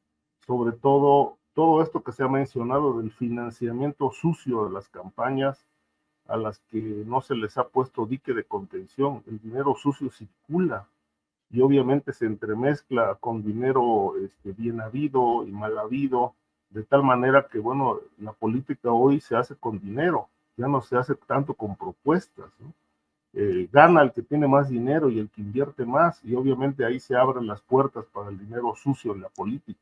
sobre todo esto que se ha mencionado del financiamiento sucio de las campañas a las que no se les ha puesto dique de contención. El dinero sucio circula y obviamente se entremezcla con dinero bien habido y mal habido, de tal manera que, bueno, la política hoy se hace con dinero, ya no se hace tanto con propuestas, ¿no? Gana el que tiene más dinero y el que invierte más, y obviamente ahí se abren las puertas para el dinero sucio en la política.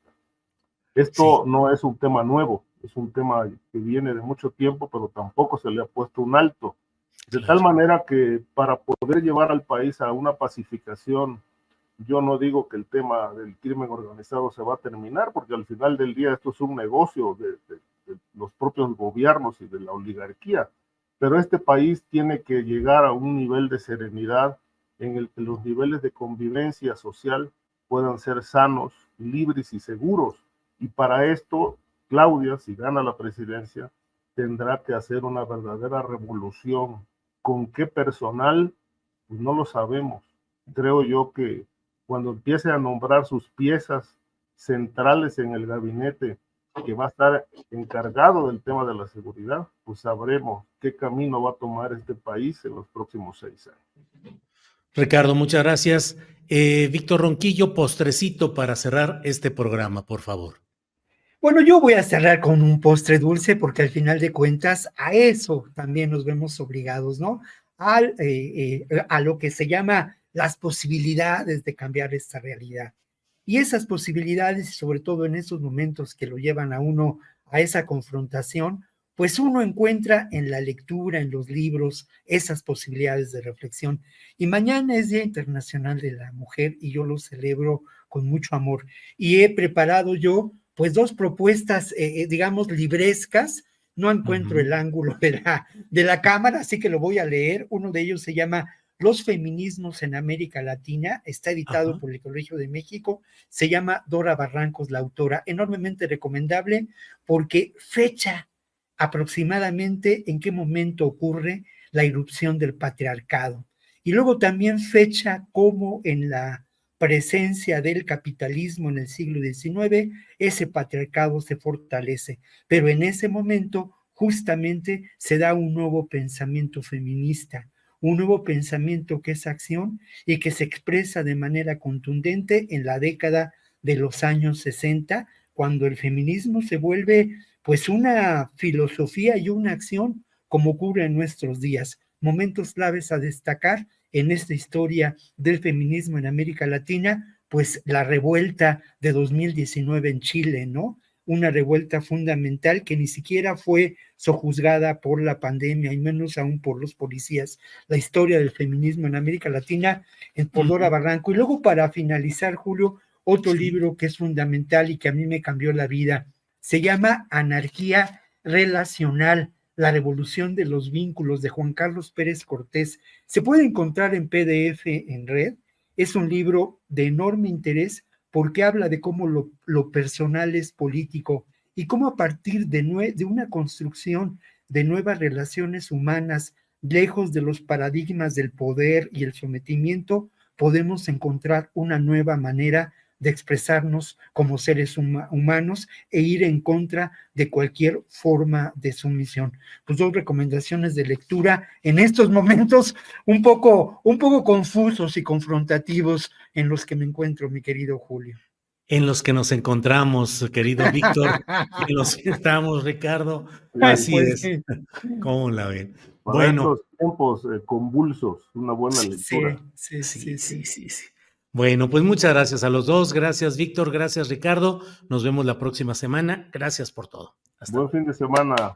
Esto no es un tema nuevo, es un tema que viene de mucho tiempo, pero tampoco se le ha puesto un alto. De tal manera que para poder llevar al país a una pacificación, yo no digo que el tema del crimen organizado se va a terminar, porque al final del día esto es un negocio de los propios gobiernos y de la oligarquía, pero este país tiene que llegar a un nivel de serenidad en el que los niveles de convivencia social puedan ser sanos, libres y seguros. Y para esto, Claudia, si gana la presidencia, tendrá que hacer una verdadera revolución. ¿Con qué personal? Pues no lo sabemos. Creo yo que cuando empiece a nombrar sus piezas centrales en el gabinete que va a estar encargado del tema de la seguridad, pues sabremos qué camino va a tomar este país en los próximos 6 años. Ricardo, muchas gracias. Víctor Ronquillo, postrecito para cerrar este programa, por favor. Bueno, yo voy a cerrar con un postre dulce porque al final de cuentas a eso también nos vemos obligados, ¿no? A lo que se llama las posibilidades de cambiar esta realidad. Y esas posibilidades, y sobre todo en esos momentos que lo llevan a uno a esa confrontación, pues uno encuentra en la lectura, en los libros, esas posibilidades de reflexión. Y mañana es Día Internacional de la Mujer y yo lo celebro con mucho amor. Y he preparado yo pues 2 propuestas, digamos, librescas. No encuentro el ángulo de la cámara, así que lo voy a leer. Uno de ellos se llama Los feminismos en América Latina, está editado por el Colegio de México, se llama Dora Barrancos, la autora, enormemente recomendable porque fecha aproximadamente en qué momento ocurre la irrupción del patriarcado. Y luego también fecha cómo en la presencia del capitalismo en el siglo XIX, ese patriarcado se fortalece, pero en ese momento justamente se da un nuevo pensamiento feminista, un nuevo pensamiento que es acción y que se expresa de manera contundente en la década de los años 60, cuando el feminismo se vuelve pues una filosofía y una acción como ocurre en nuestros días. Momentos claves a destacar en esta historia del feminismo en América Latina, pues la revuelta de 2019 en Chile, ¿no? Una revuelta fundamental que ni siquiera fue sojuzgada por la pandemia y menos aún por los policías. La historia del feminismo en América Latina por Dora Barranco. Y luego para finalizar, Julio, otro libro que es fundamental y que a mí me cambió la vida. Se llama Anarquía Relacional, la revolución de los vínculos, de Juan Carlos Pérez Cortés. Se puede encontrar en PDF en red. Es un libro de enorme interés porque habla de cómo lo personal es político y cómo a partir de una construcción de nuevas relaciones humanas, lejos de los paradigmas del poder y el sometimiento, podemos encontrar una nueva manera de expresarnos como seres humanos e ir en contra de cualquier forma de sumisión. Pues 2 recomendaciones de lectura en estos momentos un poco confusos y confrontativos en los que me encuentro, mi querido Julio. en los que nos encontramos, querido Víctor, en los que estamos, Ricardo. Ay, Así pues, es. sí, ¿Cómo la ven? Para Bueno, estos tiempos convulsos, una buena lectura. sí. Bueno, pues muchas gracias a los dos. Gracias, Víctor. Gracias, Ricardo. Nos vemos la próxima semana. Gracias por todo. Hasta Buen fin de semana.